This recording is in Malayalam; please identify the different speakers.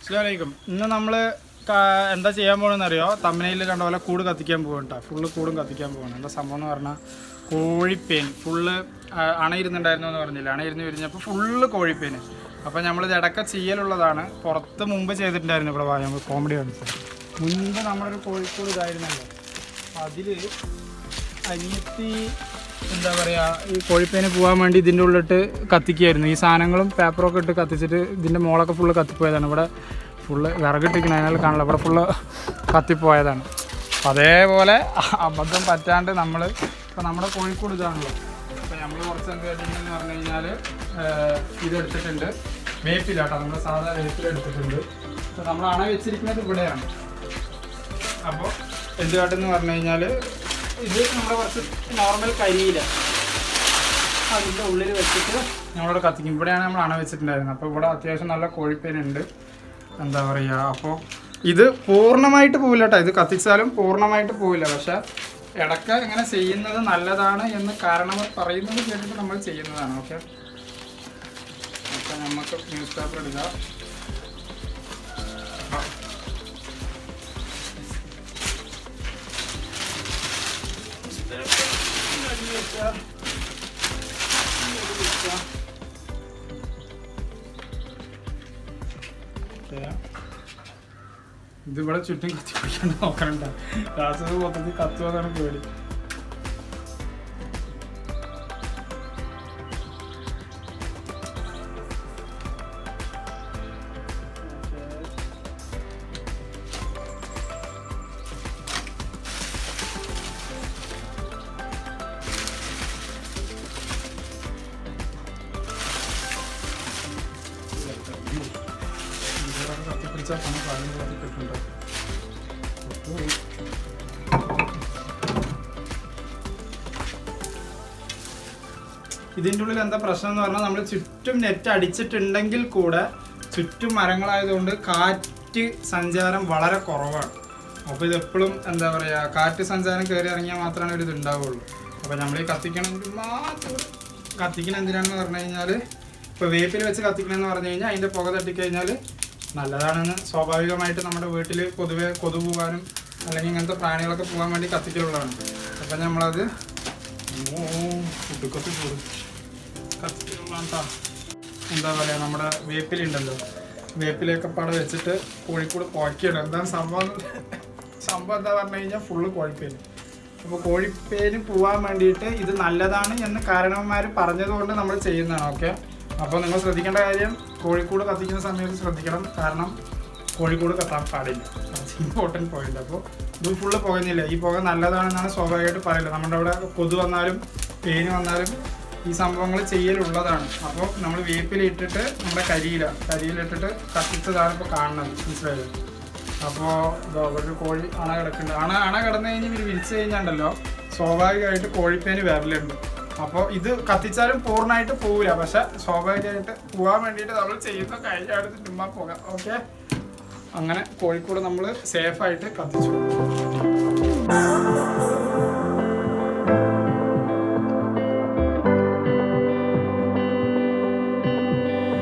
Speaker 1: അസ്സലാമു അലൈക്കും. ഇന്ന് നമ്മൾ എന്താ ചെയ്യാൻ പോകണമെന്ന് അറിയോ? തമ്പനയിൽ കണ്ട പോലെ കൂട് കത്തിക്കാൻ പോകണ്ട, ഫുള്ള് കൂടും കത്തിക്കാൻ പോകണം. എന്താ സംഭവം എന്ന് പറഞ്ഞാൽ കോഴിപ്പേൻ ഫുള്ള് അണയിരുന്നുണ്ടായിരുന്നു എന്ന് പറഞ്ഞില്ല, അണയിരുന്ന് വിരിഞ്ഞപ്പോൾ ഫുള്ള് കോഴിപ്പേന്. അപ്പോൾ നമ്മളിത് ഇടയ്ക്ക് ചെയ്യലുള്ളതാണ്, പുറത്ത് മുമ്പ് ചെയ്തിട്ടുണ്ടായിരുന്നു. ഇവിടെ നമ്മൾ കോമഡി കാണിച്ചത് മുൻപ് നമ്മളൊരു കോഴിക്കോട് ഇതായിരുന്നല്ലോ, അതിൽ അനിയത്തി എന്താ പറയുക, ഈ കോഴിപ്പേന് പോകാൻ വേണ്ടി ഇതിൻ്റെ ഉള്ളിട്ട് കത്തിക്കുകയായിരുന്നു. ഈ സാധനങ്ങളും പേപ്പറൊക്കെ ഇട്ട് കത്തിച്ചിട്ട് ഇതിൻ്റെ മോളൊക്കെ ഫുള്ള് കത്തിപ്പോയതാണ്. ഇവിടെ ഫുള്ള് വിറകിട്ടിരിക്കണം, അതിനാൽ കാണില്ല, ഇവിടെ ഫുള്ള് കത്തിപ്പോയതാണ്. അതേപോലെ അബദ്ധം പറ്റാണ്ട് നമ്മൾ ഇപ്പോൾ നമ്മുടെ കോഴിക്കോട് ഇതാണല്ലോ, അപ്പോൾ നമ്മൾ കുറച്ച് എന്ത് കേട്ടിട്ടുണ്ടെന്ന് പറഞ്ഞു കഴിഞ്ഞാൽ ഇതെടുത്തിട്ടുണ്ട്, വേപ്പിലാട്ടോ, നമ്മൾ സാധാ വേപ്പിലെടുത്തിട്ടുണ്ട്. അപ്പോൾ നമ്മൾ അണ വെച്ചിരിക്കുന്നത് ഇവിടെയാണ്. അപ്പോൾ എന്ത് കാട്ടെന്ന് പറഞ്ഞു കഴിഞ്ഞാൽ ഇത് നമ്മുടെ കുറച്ച് നോർമൽ കരിയില അതിൻ്റെ ഉള്ളിൽ വെച്ചിട്ട് നമ്മളിവിടെ കത്തിക്കും. ഇവിടെയാണ് നമ്മൾ അണ വെച്ചിട്ടുണ്ടായിരുന്നത്. അപ്പോൾ ഇവിടെ അത്യാവശ്യം നല്ല കോഴിപ്പേനുണ്ട്, എന്താ പറയുക. അപ്പോൾ ഇത് പൂർണ്ണമായിട്ട് പോവില്ല കേട്ടോ, ഇത് കത്തിച്ചാലും പൂർണ്ണമായിട്ട് പോവില്ല. പക്ഷേ ഇടയ്ക്ക് ഇങ്ങനെ ചെയ്യുന്നത് നല്ലതാണ് എന്ന് കാരണം പറയുന്നത് കേട്ടിട്ട് നമ്മൾ ചെയ്യുന്നതാണ്. ഓക്കെ, അപ്പോൾ നമുക്ക് ന്യൂസ് പേപ്പർ എടുക്കാം. ഇതിവിടെ ചുറ്റും കത്തി പിടിക്കാണ്ട് നോക്കണ്ട, രാസത് മൊത്തത്തിൽ കത്തുവെന്നാണ് പേടി. കത്തിപ്പിടിച്ചാൽ പണം കാര്യങ്ങളൊക്കെ കിട്ടുന്നുണ്ട്. ഇതിൻ്റെ ഉള്ളിൽ എന്താ പ്രശ്നം എന്ന് പറഞ്ഞാൽ നമ്മൾ ചുറ്റും നെറ്റ് അടിച്ചിട്ടുണ്ടെങ്കിൽ കൂടെ ചുറ്റും മരങ്ങളായതുകൊണ്ട് കാറ്റ് സഞ്ചാരം വളരെ കുറവാണ്. അപ്പോൾ ഇതെപ്പോഴും എന്താ പറയുക, കാറ്റ് സഞ്ചാരം കയറി ഇറങ്ങിയാൽ മാത്രമാണ് ഒരു ഇതുണ്ടാവുള്ളൂ. അപ്പോൾ നമ്മൾ ഈ കത്തിക്കണമെങ്കിൽ മാത്രം കത്തിക്കണം. എന്തിനാണെന്ന് പറഞ്ഞു കഴിഞ്ഞാൽ ഇപ്പോൾ വേപ്പിൽ വെച്ച് കത്തിക്കണമെന്ന് പറഞ്ഞു കഴിഞ്ഞാൽ അതിൻ്റെ പുക തട്ടിക്കഴിഞ്ഞാൽ നല്ലതാണെന്ന് സ്വാഭാവികമായിട്ട് നമ്മുടെ വീട്ടിൽ പൊതുവെ കൊതു പോകാനും അല്ലെങ്കിൽ ഇങ്ങനത്തെ പ്രാണികളൊക്കെ പോകാൻ വേണ്ടി കത്തിക്കലുള്ളതാണ്. അപ്പം നമ്മളത് ഫുഡൊക്കെ കൂടും കത്തിക്കലുള്ളതാ. എന്താ പറയുക, നമ്മുടെ വേപ്പിലുണ്ടല്ലോ, വേപ്പിലൊക്കെ പാടെ വെച്ചിട്ട് കോഴിക്കോട് പുകയ്ക്കണം. എന്താണ് സംഭവം എന്താ പറഞ്ഞു കഴിഞ്ഞാൽ ഫുള്ള് കോഴിപ്പേന്. അപ്പോൾ കോഴിപ്പേന് പോകാൻ വേണ്ടിയിട്ട് ഇത് നല്ലതാണ് എന്ന് കാരണവന്മാർ പറഞ്ഞതുകൊണ്ട് നമ്മൾ ചെയ്യുന്നതാണ്. ഓക്കെ, അപ്പോൾ നിങ്ങൾ ശ്രദ്ധിക്കേണ്ട കാര്യം, കോഴിക്കോട് കത്തിക്കുന്ന സമയത്ത് ശ്രദ്ധിക്കണം, കാരണം കോഴിക്കോട് കത്താൻ പാടില്ല. അത് ഇമ്പോർട്ടൻറ്റ് പോയിന്റ്. അപ്പോൾ ഇത് ഫുള്ള് പുകഞ്ഞില്ല, ഈ പുക നല്ലതാണെന്നാണ് സ്വാഭാവികമായിട്ട് പറയില്ല. നമ്മുടെ അവിടെ കൊതു വന്നാലും പേന് വന്നാലും ഈ സംഭവങ്ങൾ ചെയ്യലുള്ളതാണ്. അപ്പോൾ നമ്മൾ വേപ്പിലിട്ടിട്ട് നമ്മുടെ കരിയിലിട്ടിട്ട് കത്തിച്ചതാണ് ഇപ്പോൾ കാണുന്നത്, മനസ്സിലായത്. അപ്പോൾ ഒരു കോഴി അണ കിടക്കുന്നുണ്ട്. അണ കിടന്നു കഴിഞ്ഞ് ഇവർ വിരിച്ചു കഴിഞ്ഞാണ്ടല്ലോ സ്വാഭാവികമായിട്ട് കോഴിപ്പേന് വരലുണ്ട്. അപ്പോൾ ഇത് കത്തിച്ചാലും പൂർണ്ണമായിട്ട് പോവില്ല, പക്ഷെ സ്വാഭാവികമായിട്ട് പോകാൻ വേണ്ടിയിട്ട് നമ്മൾ ചെയ്യുന്ന കഴിഞ്ഞടുത്ത് ചുമ്മാ പോകാം. ഓക്കെ, അങ്ങനെ കോഴിക്കോട് നമ്മൾ സേഫായിട്ട് കത്തിച്ചു.